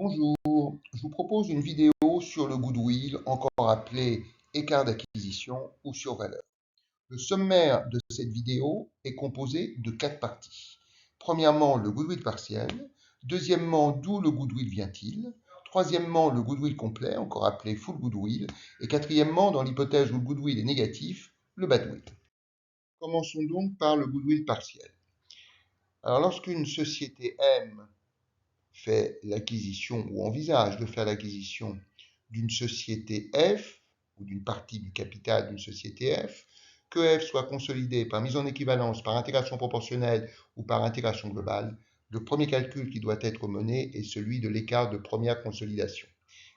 Bonjour, je vous propose une vidéo sur le goodwill, encore appelé écart d'acquisition ou survaleur. Le sommaire de cette vidéo est composé de 4 parties. Premièrement, le goodwill partiel. Deuxièmement, d'où le goodwill vient-il? Troisièmement, le goodwill complet, encore appelé full goodwill. Et quatrièmement, dans l'hypothèse où le goodwill est négatif, le badwill. Commençons donc par le goodwill partiel. Alors, lorsqu'une société M fait l'acquisition ou envisage de faire l'acquisition d'une société F ou d'une partie du capital d'une société F, que F soit consolidé par mise en équivalence, par intégration proportionnelle ou par intégration globale, le premier calcul qui doit être mené est celui de l'écart de première consolidation.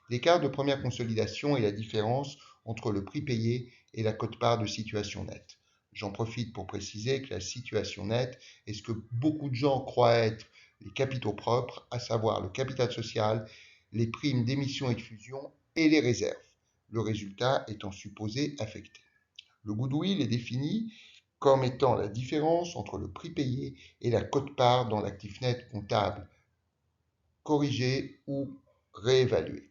L'écart de première consolidation est la différence entre le prix payé et la quote-part de situation nette. J'en profite pour préciser que la situation nette est ce que beaucoup de gens croient être les capitaux propres, à savoir le capital social, les primes d'émission et de fusion et les réserves, le résultat étant supposé affecté. Le goodwill est défini comme étant la différence entre le prix payé et la quote-part dans l'actif net comptable corrigé ou réévalué.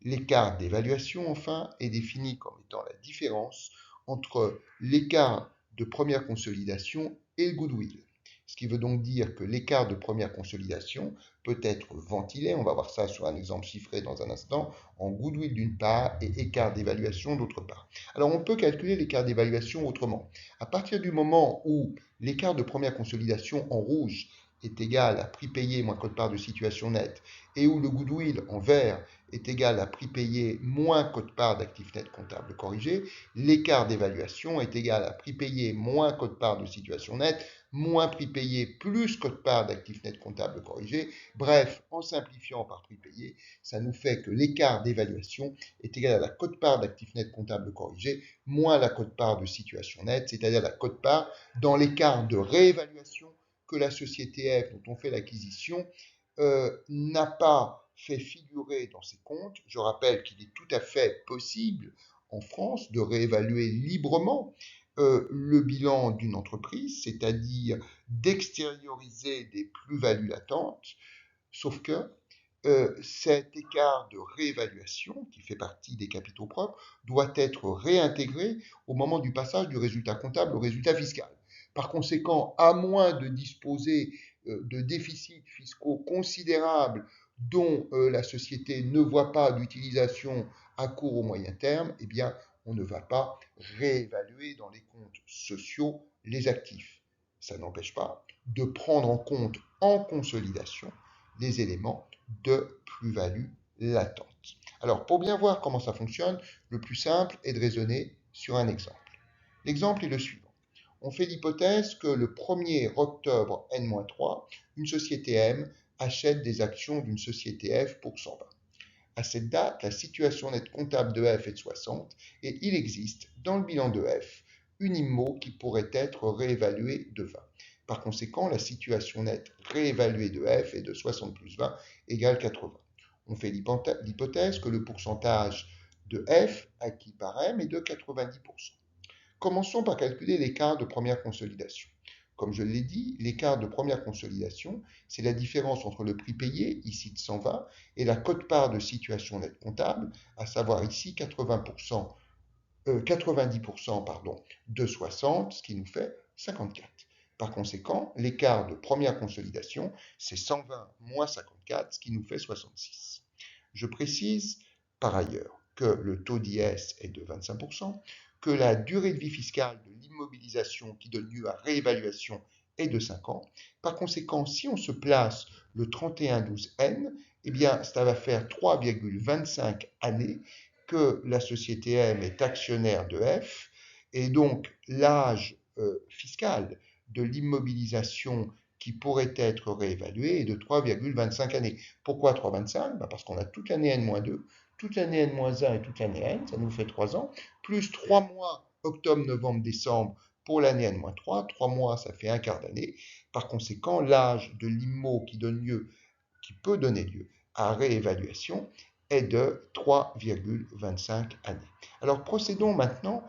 L'écart d'évaluation, enfin, est défini comme étant la différence entre l'écart de première consolidation et le goodwill. Ce qui veut donc dire que l'écart de première consolidation peut être ventilé, on va voir ça sur un exemple chiffré dans un instant, en goodwill d'une part et écart d'évaluation d'autre part. Alors on peut calculer l'écart d'évaluation autrement. À partir du moment où l'écart de première consolidation en rouge est égal à prix payé moins quote-part de situation nette et où le goodwill en vert est égal à prix payé moins quote-part d'actifs nets comptables corrigés, l'écart d'évaluation est égal à prix payé moins quote-part de situation nette moins prix payé plus quote-part d'actifs nets comptables corrigés. Bref, en simplifiant par prix payé, ça nous fait que l'écart d'évaluation est égal à la quote-part d'actifs nets comptables corrigés moins la quote-part de situation nette, c'est-à-dire la quote-part dans l'écart de réévaluation que la société F dont on fait l'acquisition n'a pas fait figurer dans ses comptes. Je rappelle qu'il est tout à fait possible en France de réévaluer librement le bilan d'une entreprise, c'est-à-dire d'extérioriser des plus-values latentes, sauf que cet écart de réévaluation, qui fait partie des capitaux propres, doit être réintégré au moment du passage du résultat comptable au résultat fiscal. Par conséquent, à moins de disposer de déficits fiscaux considérables dont la société ne voit pas d'utilisation à court ou moyen terme, eh bien, on ne va pas réévaluer dans les comptes sociaux les actifs. Ça n'empêche pas de prendre en compte en consolidation les éléments de plus-value latente. Alors, pour bien voir comment ça fonctionne, le plus simple est de raisonner sur un exemple. L'exemple est le suivant. On fait l'hypothèse que le 1er octobre N-3, une société M achète des actions d'une société F pour 120. À cette date, la situation nette comptable de F est de 60 et il existe dans le bilan de F une IMO qui pourrait être réévaluée de 20. Par conséquent, la situation nette réévaluée de F est de 60 plus 20 égale 80. On fait l'hypothèse que le pourcentage de F acquis par M est de 90%. Commençons par calculer l'écart de première consolidation. Comme je l'ai dit, l'écart de première consolidation, c'est la différence entre le prix payé, ici de 120, et la quote-part de situation nette comptable, à savoir ici 90% de 60, ce qui nous fait 54. Par conséquent, l'écart de première consolidation, c'est 120 moins 54, ce qui nous fait 66. Je précise par ailleurs que le taux d'IS est de 25%, que la durée de vie fiscale de l'immobilisation qui donne lieu à réévaluation est de 5 ans. Par conséquent, si on se place le 31-12N, eh bien, ça va faire 3,25 années que la société M est actionnaire de F, et donc l'âge fiscal de l'immobilisation qui pourrait être réévalué est de 3,25 années. Pourquoi 3,25 ? Parce qu'on a toute l'année N-2, toute l'année N-1 et toute l'année N, ça nous fait 3 ans, plus 3 mois, octobre, novembre, décembre, pour l'année N-3, 3 mois, ça fait un quart d'année. Par conséquent, l'âge de l'IMO qui peut donner lieu à réévaluation est de 3,25 années. Alors procédons maintenant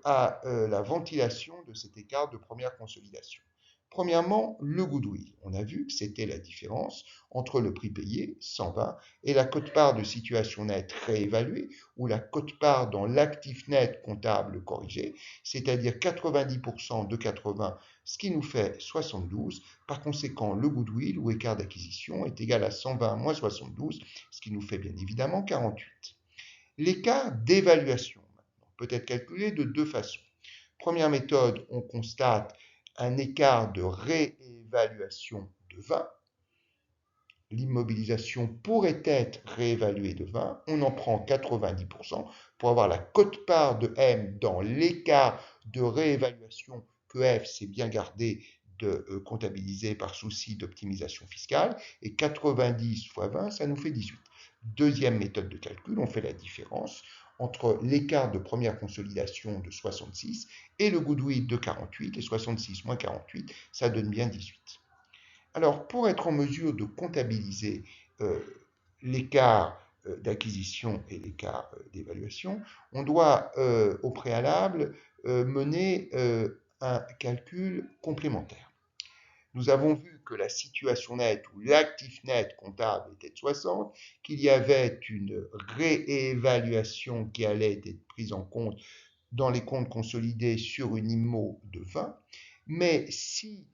à la ventilation de cet écart de première consolidation. Premièrement, le goodwill. On a vu que c'était la différence entre le prix payé, 120, et la quote-part de situation nette réévaluée, ou la quote-part dans l'actif net comptable corrigé, c'est-à-dire 90% de 80, ce qui nous fait 72. Par conséquent, le goodwill ou écart d'acquisition est égal à 120 moins 72, ce qui nous fait bien évidemment 48. L'écart d'évaluation peut être calculé de deux façons. Première méthode, on constate un écart de réévaluation de 20. L'immobilisation pourrait être réévaluée de 20. On en prend 90% pour avoir la quote-part de M dans l'écart de réévaluation que F s'est bien gardé de comptabiliser par souci d'optimisation fiscale. Et 90 fois 20, ça nous fait 18. Deuxième méthode de calcul, on fait la différence entre l'écart de première consolidation de 66 et le goodwill de 48, et 66 moins 48, ça donne bien 18. Alors, pour être en mesure de comptabiliser l'écart d'acquisition et l'écart d'évaluation, on doit au préalable mener un calcul complémentaire. Nous avons vu que la situation nette ou l'actif net comptable était de 60, qu'il y avait une réévaluation qui allait être prise en compte dans les comptes consolidés sur une IMO de 20, mais si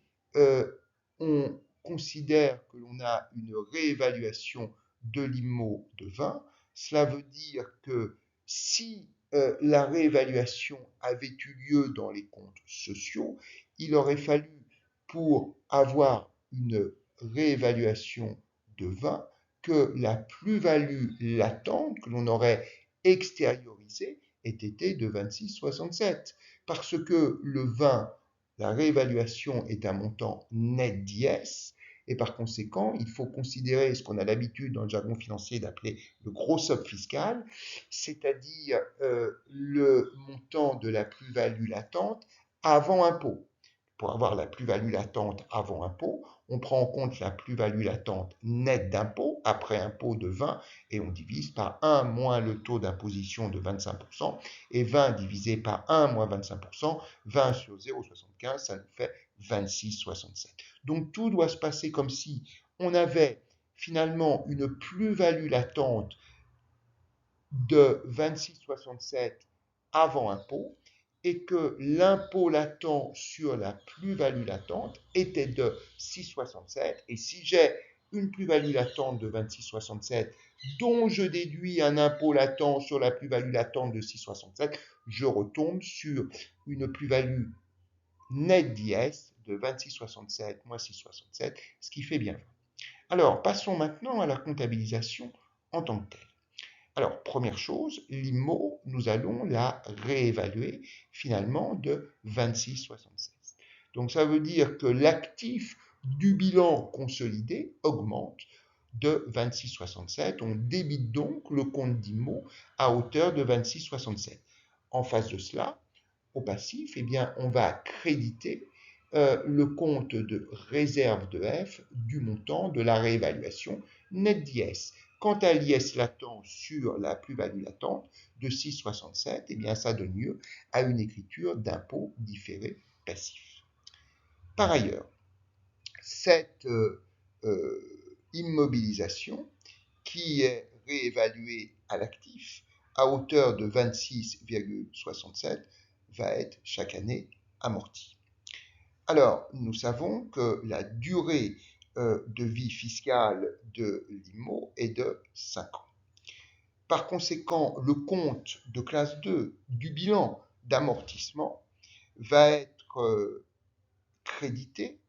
on considère que l'on a une réévaluation de l'IMO de 20, cela veut dire que si la réévaluation avait eu lieu dans les comptes sociaux, il aurait fallu, pour avoir une réévaluation de 20, que la plus-value latente que l'on aurait extériorisée ait été de 26,67. Parce que le 20, la réévaluation est un montant net d'IS, et par conséquent, il faut considérer ce qu'on a l'habitude dans le jargon financier d'appeler le gros socle fiscal, c'est-à-dire le montant de la plus-value latente avant impôt. Pour avoir la plus-value latente avant impôt, on prend en compte la plus-value latente nette d'impôt, après impôt de 20, et on divise par 1 moins le taux d'imposition de 25%, et 20 divisé par 1 moins 25%, 20 sur 0,75, ça nous fait 26,67. Donc tout doit se passer comme si on avait finalement une plus-value latente de 26,67 avant impôt, et que l'impôt latent sur la plus-value latente était de 6,67. Et si j'ai une plus-value latente de 26,67 dont je déduis un impôt latent sur la plus-value latente de 6,67, je retombe sur une plus-value nette d'IS de 26,67 moins 6,67, ce qui fait bien 20. Alors, passons maintenant à la comptabilisation en tant que telle. Alors, première chose, l'IMO, nous allons la réévaluer finalement de 26,76. Donc, ça veut dire que l'actif du bilan consolidé augmente de 26,67. On débite donc le compte d'IMO à hauteur de 26,67. En face de cela, au passif, eh bien, on va créditer le compte de réserve de F du montant de la réévaluation net d'IS. Quant à l'IS latent sur la plus-value latente de 6,67, eh bien, ça donne lieu à une écriture d'impôt différé passif. Par ailleurs, cette immobilisation qui est réévaluée à l'actif à hauteur de 26,67 va être chaque année amortie. Alors, nous savons que la durée de vie fiscale de l'IMO est de 5 ans. Par conséquent, le compte de classe 2 du bilan d'amortissement va être crédité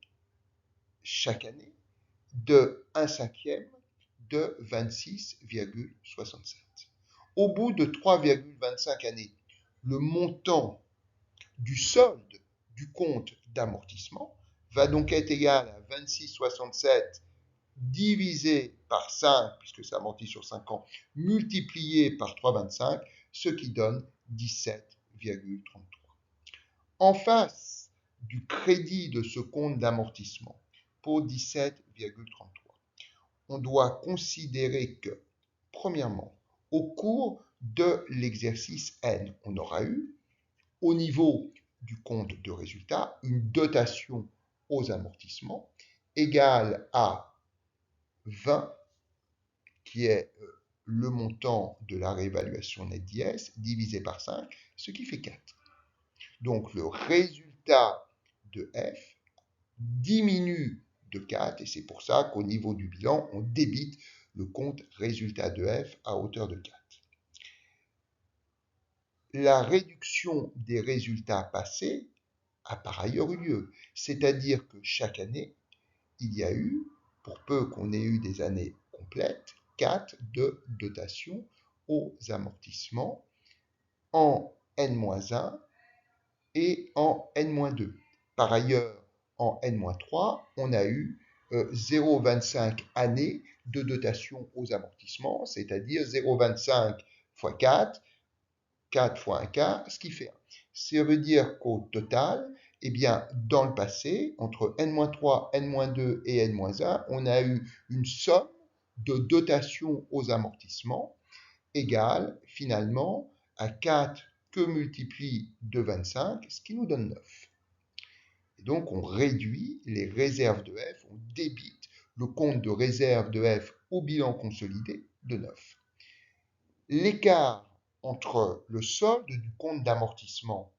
chaque année de 1/5 de 26,67. Au bout de 3,25 années, le montant du solde du compte d'amortissement va donc être égal à 26,67 divisé par 5, puisque ça amortit sur 5 ans, multiplié par 3,25, ce qui donne 17,33. En face du crédit de ce compte d'amortissement pour 17,33, on doit considérer que, premièrement, au cours de l'exercice N, on aura eu, au niveau du compte de résultat, une dotation aux amortissements égale à 20, qui est le montant de la réévaluation nette d'IS, divisé par 5, ce qui fait 4. Donc le résultat de F diminue de 4, et c'est pour ça qu'au niveau du bilan, on débite le compte résultat de F à hauteur de 4. La réduction des résultats passés a par ailleurs eu lieu, c'est-à-dire que chaque année, il y a eu, pour peu qu'on ait eu des années complètes, 4 de dotation aux amortissements en N-1 et en N-2. Par ailleurs, en N-3, on a eu 0,25 années de dotation aux amortissements, c'est-à-dire 0,25 fois 4, 4 fois un quart, ce qui fait 1. Ça veut dire qu'au total, eh bien, dans le passé, entre N-3, N-2 et N-1, on a eu une somme de dotation aux amortissements égale finalement à 4 que multiplie de 25, ce qui nous donne 9. Et donc on réduit les réserves de F, on débite le compte de réserve de F au bilan consolidé de 9. L'écart entre le solde du compte d'amortissement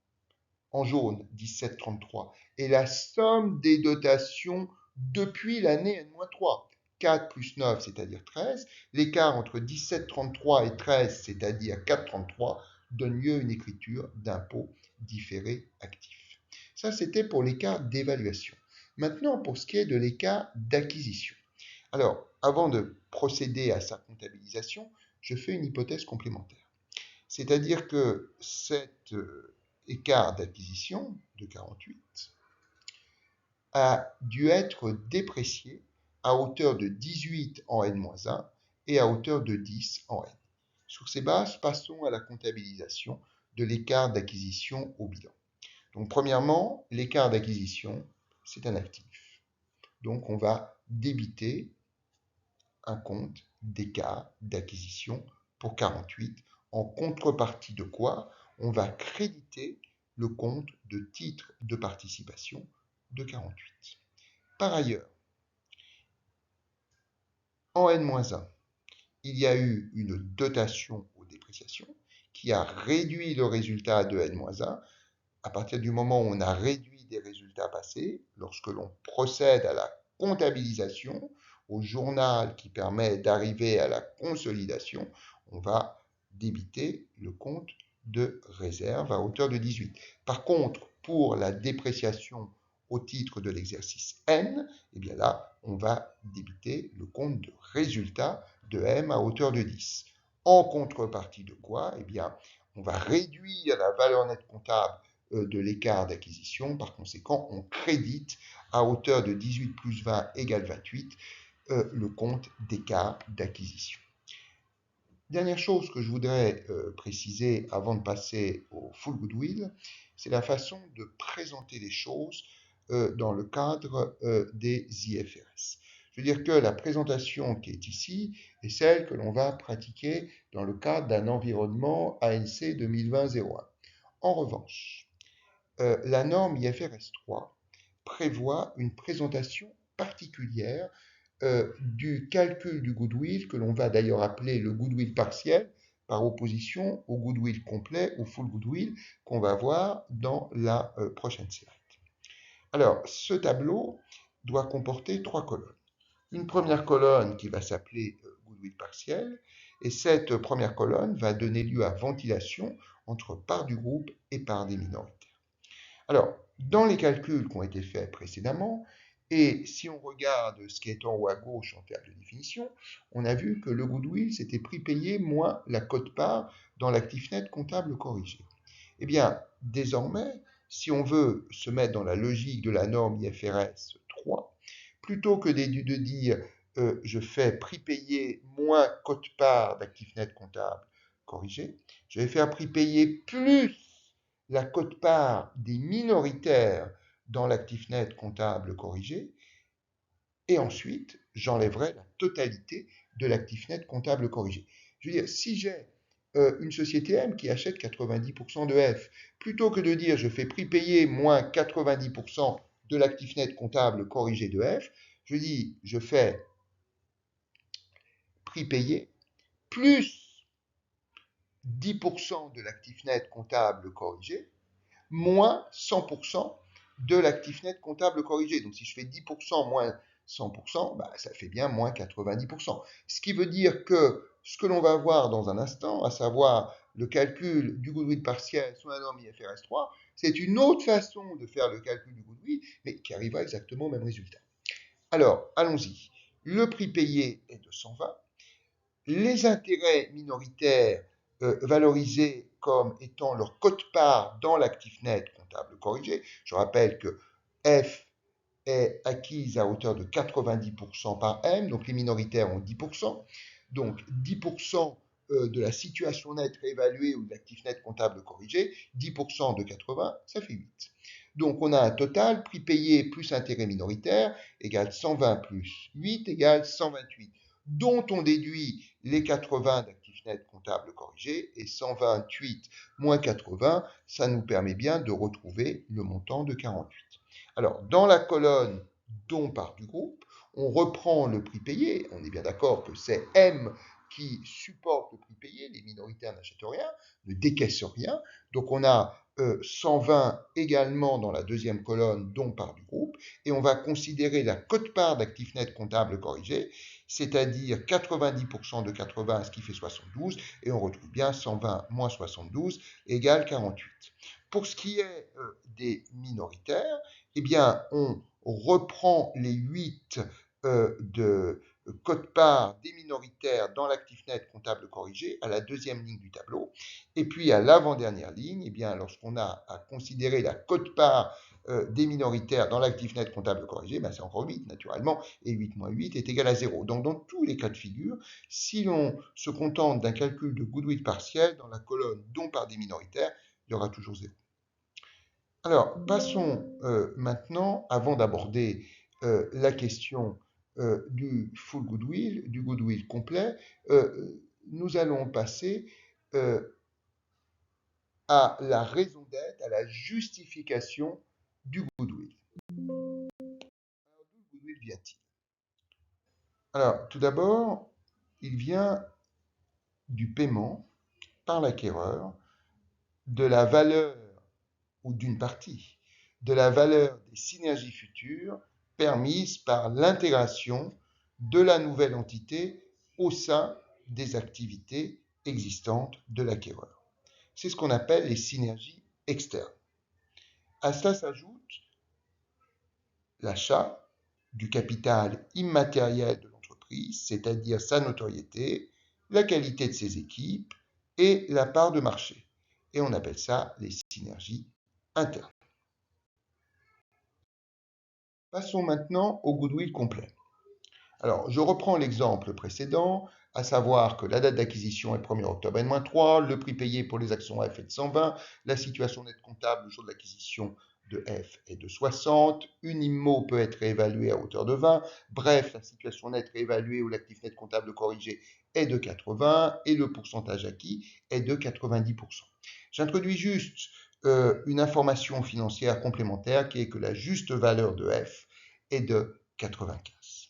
en jaune 17,33 et la somme des dotations depuis l'année N-3, 4 plus 9, c'est-à-dire 13, l'écart entre 17,33 et 13, c'est-à-dire 4,33, donne lieu à une écriture d'impôt différé actif. Ça, c'était pour l'écart d'évaluation. Maintenant, pour ce qui est de l'écart d'acquisition. Alors, avant de procéder à sa comptabilisation, je fais une hypothèse complémentaire. C'est-à-dire que cet écart d'acquisition de 48 a dû être déprécié à hauteur de 18 en N-1 et à hauteur de 10 en N. Sur ces bases, passons à la comptabilisation de l'écart d'acquisition au bilan. Donc, premièrement, l'écart d'acquisition, c'est un actif. Donc, on va débiter un compte d'écart d'acquisition pour 48, en contrepartie de quoi on va créditer le compte de titre de participation de 48. Par ailleurs, en N-1, il y a eu une dotation aux dépréciations qui a réduit le résultat de N-1 à partir du moment où on a réduit des résultats passés, lorsque l'on procède à la comptabilisation, au journal qui permet d'arriver à la consolidation, on va débiter le compte de réserve à hauteur de 18. Par contre, pour la dépréciation au titre de l'exercice N, eh bien là, on va débiter le compte de résultat de M à hauteur de 10. En contrepartie de quoi? Eh bien, on va réduire la valeur nette comptable de l'écart d'acquisition. Par conséquent, on crédite à hauteur de 18 plus 20 égale 28 le compte d'écart d'acquisition. Dernière chose que je voudrais préciser avant de passer au full goodwill, c'est la façon de présenter les choses dans le cadre des IFRS. Je veux dire que la présentation qui est ici est celle que l'on va pratiquer dans le cadre d'un environnement ANC 2020-01. En revanche, la norme IFRS 3 prévoit une présentation particulière du calcul du goodwill, que l'on va d'ailleurs appeler le goodwill partiel, par opposition au goodwill complet, au full goodwill, qu'on va voir dans la prochaine slide. Alors, ce tableau doit comporter 3 colonnes. Une première colonne qui va s'appeler goodwill partiel, et cette première colonne va donner lieu à ventilation entre parts du groupe et parts des minoritaires. Alors, dans les calculs qui ont été faits précédemment, et si on regarde ce qui est en haut à gauche en termes de définition, on a vu que le goodwill, c'était prix payé moins la quote-part dans l'actif net comptable corrigé. Eh bien, désormais, si on veut se mettre dans la logique de la norme IFRS 3, plutôt que de dire je fais prix payé moins quote-part d'actif net comptable corrigé, je vais faire prix payé plus la quote-part des minoritaires dans l'actif net comptable corrigé, et ensuite, j'enlèverai la totalité de l'actif net comptable corrigé. Je veux dire, si j'ai une société M qui achète 90% de F, plutôt que de dire je fais prix payé moins 90% de l'actif net comptable corrigé de F, je dis, je fais prix payé plus 10% de l'actif net comptable corrigé, moins 100% de l'actif net comptable corrigé. Donc si je fais 10% moins 100%, bah, ça fait bien moins 90%. Ce qui veut dire que ce que l'on va voir dans un instant, à savoir le calcul du goodwill partiel sous la norme IFRS 3, c'est une autre façon de faire le calcul du goodwill, mais qui arrivera exactement au même résultat. Alors, allons-y. Le prix payé est de 120. Les intérêts minoritaires valorisés comme étant leur quote-part dans l'actif net comptable corrigé. Je rappelle que F est acquise à hauteur de 90% par M, donc les minoritaires ont 10%. Donc 10% de la situation nette réévaluée ou de l'actif net comptable corrigé, 10% de 80, ça fait 8. Donc on a un total, prix payé plus intérêt minoritaire, égale 120 plus 8 égale 128, dont on déduit les 80 d'actifs nets comptables corrigés, et 128 moins 80, ça nous permet bien de retrouver le montant de 48. Alors, dans la colonne dont part du groupe, on reprend le prix payé. On est bien d'accord que c'est M qui supporte le prix payé. Les minoritaires n'achètent rien, ne décaissent rien. Donc, on a 120 également dans la deuxième colonne dont part du groupe. Et on va considérer la quote-part d'actifs nets comptables corrigés, c'est-à-dire 90% de 80, ce qui fait 72. Et on retrouve bien 120 moins 72 égale 48. Pour ce qui est des minoritaires, eh bien, on reprend les 8 de quote-part des minoritaires dans l'actif net comptable corrigé à la deuxième ligne du tableau. Et puis à l'avant-dernière ligne, eh bien, lorsqu'on a à considérer la quote-part des minoritaires dans l'actif net comptable corrigé, ben c'est encore 8 naturellement, et 8 moins 8 est égal à 0. Donc dans tous les cas de figure, si l'on se contente d'un calcul de goodwill partiel, dans la colonne dont part des minoritaires, il y aura toujours 0. Alors, passons maintenant, avant d'aborder la question du full goodwill, du goodwill complet, nous allons passer à la raison d'être, à la justification du goodwill. Alors, d'où le goodwill vient-il? Alors, tout d'abord, il vient du paiement par l'acquéreur de la valeur, ou d'une partie, de la valeur des synergies futures permises par l'intégration de la nouvelle entité au sein des activités existantes de l'acquéreur. C'est ce qu'on appelle les synergies externes. À cela s'ajoute l'achat du capital immatériel de l'entreprise, c'est-à-dire sa notoriété, la qualité de ses équipes et la part de marché. Et on appelle ça les synergies internes. Passons maintenant au goodwill complet. Alors, je reprends l'exemple précédent, à savoir que la date d'acquisition est 1er octobre N-3, le prix payé pour les actions F est de 120, la situation nette comptable le jour de l'acquisition de F est de 60, une IMO peut être réévaluée à hauteur de 20, bref, la situation nette réévaluée ou l'actif net comptable corrigé est de 80 et le pourcentage acquis est de 90%. J'introduis juste une information financière complémentaire qui est que la juste valeur de F est de 95.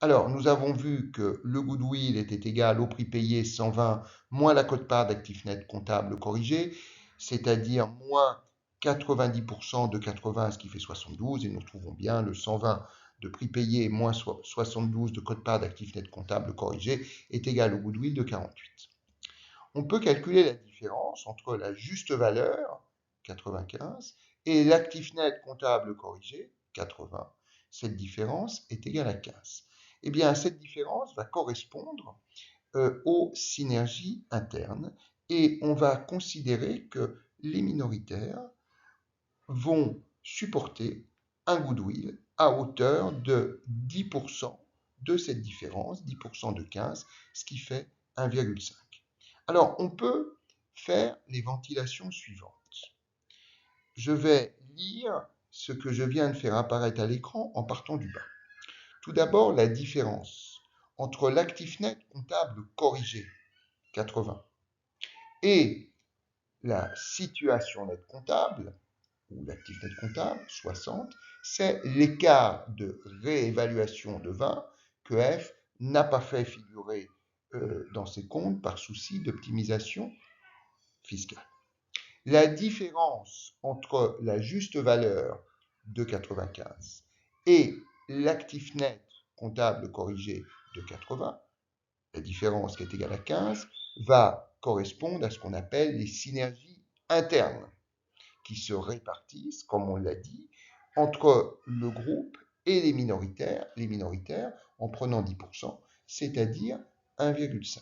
Alors, nous avons vu que le goodwill était égal au prix payé 120 moins la quote-part d'actifs nets comptable corrigé, c'est-à-dire moins 90% de 80, ce qui fait 72, et nous trouvons bien le 120 de prix payé moins 72 de quote-part d'actifs nets comptable corrigé est égal au goodwill de 48. On peut calculer la différence entre la juste valeur, 95, et l'actif net comptable corrigé, 80. Cette différence est égale à 15. Eh bien, cette différence va correspondre aux synergies internes et on va considérer que les minoritaires vont supporter un goodwill à hauteur de 10% de cette différence, 10% de 15, ce qui fait 1,5. Alors, on peut faire les ventilations suivantes. Je vais lire ce que je viens de faire apparaître à l'écran en partant du bas. Tout d'abord, la différence entre l'actif net comptable corrigé, 80, et la situation nette comptable, ou l'actif net comptable, 60, c'est l'écart de réévaluation de 20 que F n'a pas fait figurer dans ses comptes par souci d'optimisation fiscale. La différence entre la juste valeur de 95 et l'actif net comptable corrigé de 80, la différence qui est égale à 15, va correspondre à ce qu'on appelle les synergies internes, qui se répartissent, comme on l'a dit, entre le groupe et les minoritaires en prenant 10%, c'est-à-dire 1,5.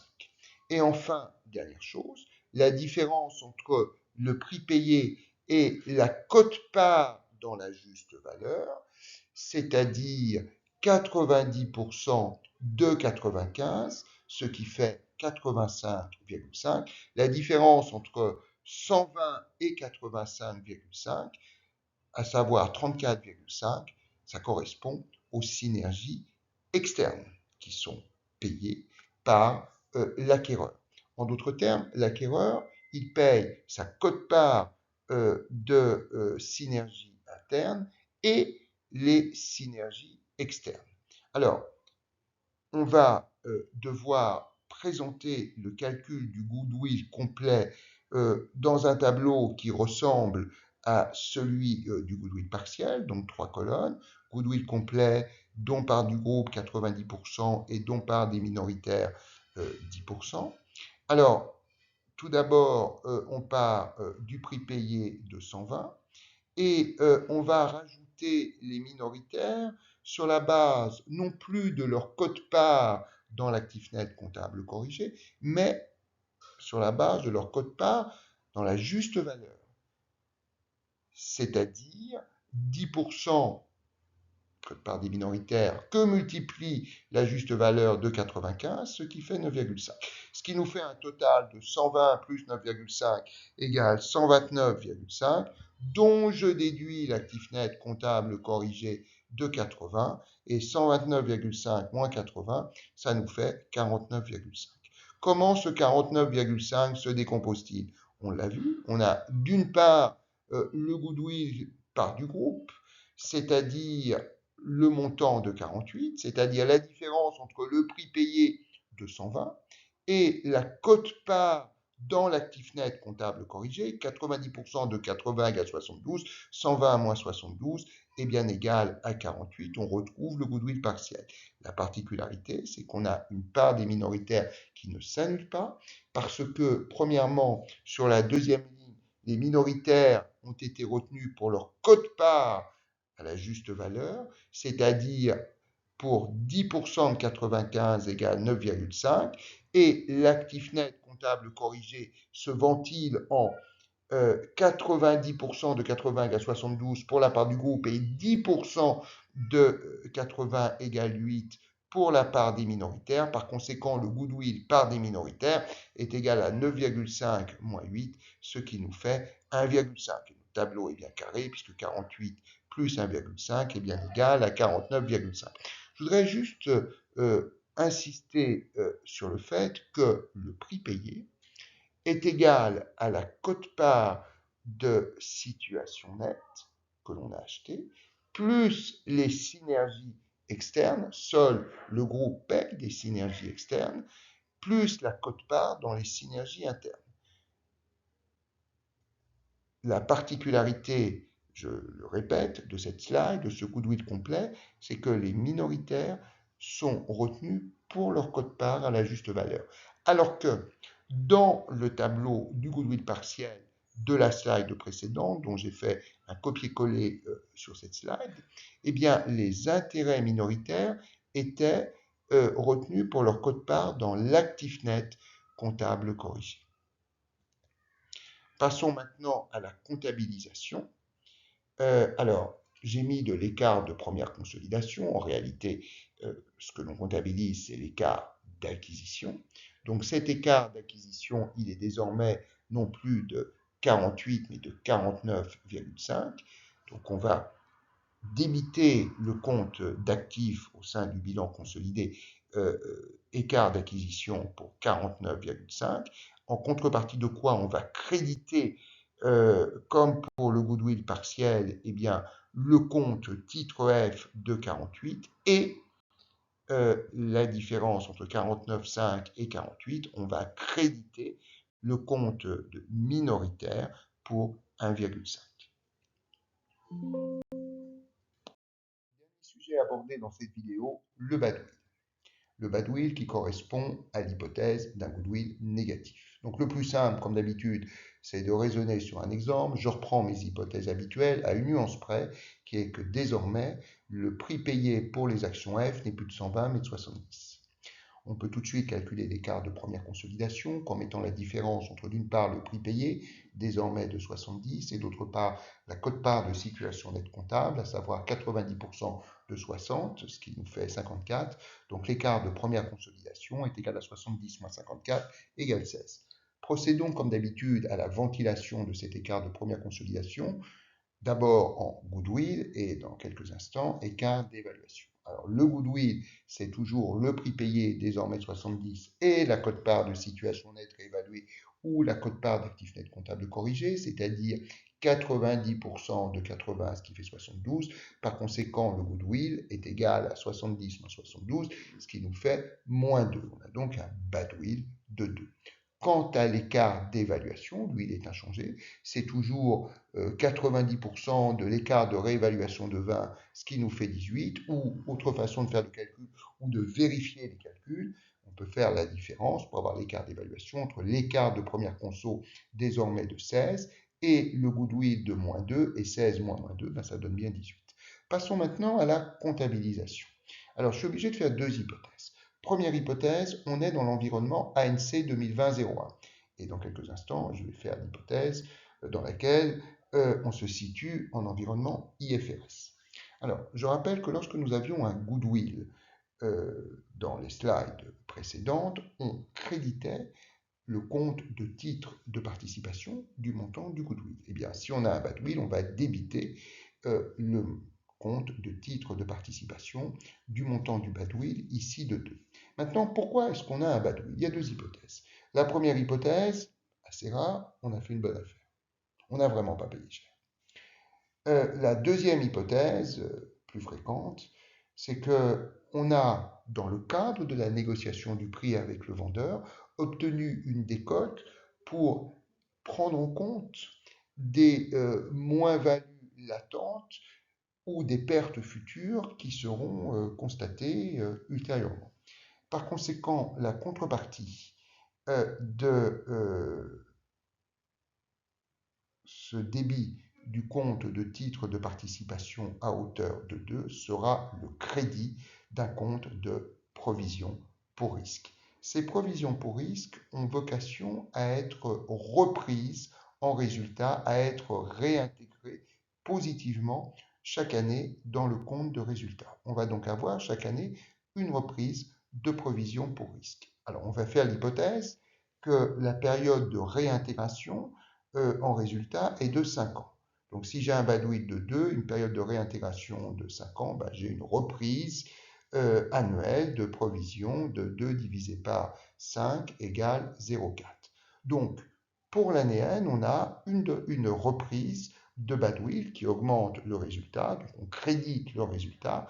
Et enfin, dernière chose, la différence entre le prix payé et la quote-part dans la juste valeur, c'est-à-dire 90% de 95, ce qui fait 85,5. La différence entre 120 et 85,5, à savoir 34,5, ça correspond aux synergies externes qui sont payées par l'acquéreur. En d'autres termes, l'acquéreur, il paye sa quote-part de synergie interne et les synergies externes. Alors, on va devoir présenter le calcul du goodwill complet dans un tableau qui ressemble à celui du goodwill partiel, donc 3 colonnes, goodwill complet, dont part du groupe 90% et dont part des minoritaires 10%. Alors, tout d'abord, on part du prix payé de 120 et on va rajouter les minoritaires sur la base non plus de leur quote-part dans l'actif net comptable corrigé, mais sur la base de leur quote-part dans la juste valeur, c'est-à-dire 10% quote-part des minoritaires que multiplie la juste valeur de 95, ce qui fait 9,5. Ce qui nous fait un total de 120 plus 9,5 égale 129,5, dont je déduis l'actif net comptable corrigé de 80, et 129,5 moins 80, ça nous fait 49,5. Comment ce 49,5 se décompose-t-il? On l'a vu, on a d'une part le goodwill part du groupe, c'est-à-dire le montant de 48, c'est-à-dire la différence entre le prix payé de 120 et la quote-part dans l'actif net comptable corrigé, 90% de 80 égale 72, 120 moins 72 est bien égal à 48, on retrouve le goodwill partiel. La particularité, c'est qu'on a une part des minoritaires qui ne s'annule pas, parce que, premièrement, sur la deuxième ligne, les minoritaires ont été retenus pour leur quote-part à la juste valeur, c'est-à-dire pour 10% de 95 égale 9,5, et l'actif net comptable corrigé se ventile en 90% de 80 égale 72 pour la part du groupe et 10% de 80 égale 8 pour la part des minoritaires. Par conséquent, le goodwill part des minoritaires est égal à 9,5 moins 8, ce qui nous fait 1,5. Le tableau est bien carré puisque 48 plus 1,5 est bien égal à 49,5. Je voudrais juste insister sur le fait que le prix payé est égal à la quote-part de situation nette que l'on a acheté, plus les synergies externes, seul le groupe paye des synergies externes, plus la quote-part dans les synergies internes. La particularité, je le répète, de cette slide, de ce goodwill complet, c'est que les minoritaires sont retenus pour leur quote-part à la juste valeur. Alors que dans le tableau du goodwill partiel de la slide précédente, dont j'ai fait un copier-coller sur cette slide, eh bien, les intérêts minoritaires étaient retenus pour leur quote-part dans l'actif net comptable corrigé. Passons maintenant à la comptabilisation. Alors, j'ai mis de l'écart de première consolidation. En réalité, ce que l'on comptabilise, c'est l'écart d'acquisition. Donc cet écart d'acquisition, il est désormais non plus de 48, mais de 49,5. Donc on va débiter le compte d'actifs au sein du bilan consolidé, écart d'acquisition pour 49,5. En contrepartie de quoi on va créditer Comme pour le goodwill partiel, eh bien, le compte titre F de 48 et la différence entre 49,5 et 48, on va créditer le compte de minoritaire pour 1,5. Dernier sujet abordé dans cette vidéo, le badwill. Le badwill qui correspond à l'hypothèse d'un goodwill négatif. Donc le plus simple, comme d'habitude, c'est de raisonner sur un exemple. Je reprends mes hypothèses habituelles à une nuance près, qui est que désormais, le prix payé pour les actions F n'est plus de 120 mais de 70. On peut tout de suite calculer l'écart de première consolidation en mettant la différence entre d'une part le prix payé, désormais de 70, et d'autre part la quote-part de situation nette comptable, à savoir 90% de 60, ce qui nous fait 54. Donc l'écart de première consolidation est égal à 70 moins 54 égale 16. Procédons comme d'habitude à la ventilation de cet écart de première consolidation, d'abord en goodwill et dans quelques instants écart d'évaluation. Alors le goodwill, c'est toujours le prix payé, désormais 70, et la quote-part de situation nette réévaluée ou la quote-part d'actifs nets comptables corrigés, c'est-à-dire 90% de 80, ce qui fait 72. Par conséquent, le goodwill est égal à 70 moins 72, ce qui nous fait moins 2. On a donc un badwill de 2. Quant à l'écart d'évaluation, lui, il est inchangé. C'est toujours 90% de l'écart de réévaluation de 20, ce qui nous fait 18, ou autre façon de faire le calcul, ou de vérifier les calculs, on peut faire la différence pour avoir l'écart d'évaluation entre l'écart de première conso, désormais de 16, et le goodwill de moins 2, et 16 moins 2, ben ça donne bien 18. Passons maintenant à la comptabilisation. Alors, je suis obligé de faire deux hypothèses. Première hypothèse, on est dans l'environnement ANC 2020-01. Et dans quelques instants, je vais faire l'hypothèse dans laquelle on se situe en environnement IFRS. Alors, je rappelle que lorsque nous avions un goodwill dans les slides précédentes, on créditait le compte de titre de participation du montant du goodwill. Eh bien, si on a un badwill, on va débiter le compte de titre de participation du montant du badwill, ici de 2. Maintenant, pourquoi est-ce qu'on a un badwill? Il y a deux hypothèses. La première hypothèse, assez rare, on a fait une bonne affaire. On n'a vraiment pas payé cher. La deuxième hypothèse, plus fréquente, c'est que on a, dans le cadre de la négociation du prix avec le vendeur, obtenu une décote pour prendre en compte des moins-values latentes ou des pertes futures qui seront constatées ultérieurement. Par conséquent, la contrepartie de ce débit du compte de titre de participation à hauteur de 2 sera le crédit d'un compte de provision pour risque. Ces provisions pour risque ont vocation à être reprises en résultat, à être réintégrées positivement chaque année dans le compte de résultat. On va donc avoir chaque année une reprise de provision pour risque. Alors on va faire l'hypothèse que la période de réintégration en résultat est de 5 ans. Donc si j'ai un badwill de 2, une période de réintégration de 5 ans, ben, j'ai une reprise annuelle de provision de 2 divisé par 5 égale 0,4. Donc pour l'année N, on a une reprise de badwill qui augmente le résultat, donc on crédite le résultat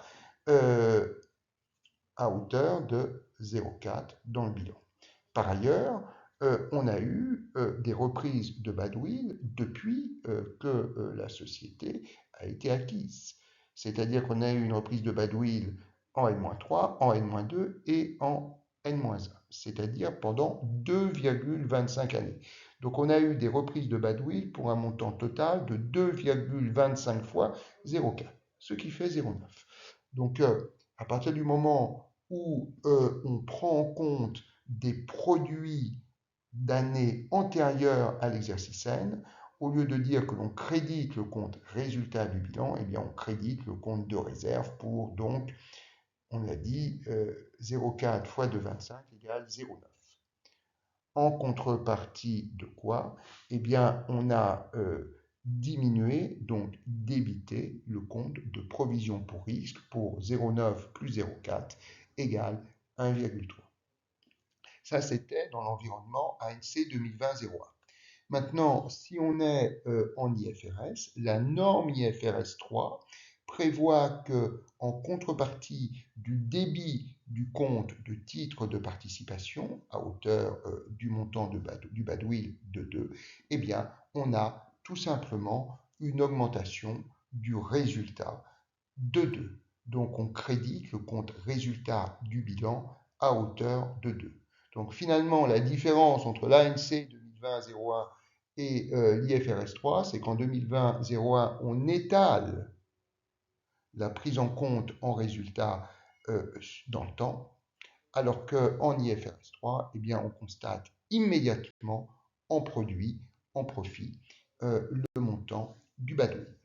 à hauteur de 0,4 dans le bilan. Par ailleurs, on a eu des reprises de badwill depuis que la société a été acquise. C'est-à-dire qu'on a eu une reprise de badwill en N-3, en N-2 et en N-1, c'est-à-dire pendant 2,25 années. Donc on a eu des reprises de badwill pour un montant total de 2,25 fois 0,4, ce qui fait 0,9. Donc à partir du moment où on prend en compte des produits d'années antérieures à l'exercice N, au lieu de dire que l'on crédite le compte résultat du bilan, eh bien on crédite le compte de réserve pour donc, on l'a dit, 0,4 fois 2,25 égale 0,9. En contrepartie de quoi? Eh bien on a diminué, donc débité le compte de provision pour risque pour 0,9 plus 0,4 égale 1,3. Ça, c'était dans l'environnement ANC 2020-01. Maintenant, si on est en IFRS, la norme IFRS 3 prévoit que, en contrepartie du débit du compte de titre de participation à hauteur du montant du badwill de 2, eh bien, on a tout simplement une augmentation du résultat de 2. Donc, on crédite le compte résultat du bilan à hauteur de 2. Donc, finalement, la différence entre l'ANC 2020-01 et l'IFRS 3, c'est qu'en 2020-01, on étale la prise en compte en résultat dans le temps, alors qu'en IFRS 3, eh bien, on constate immédiatement en produit, en profit, le montant du badwill.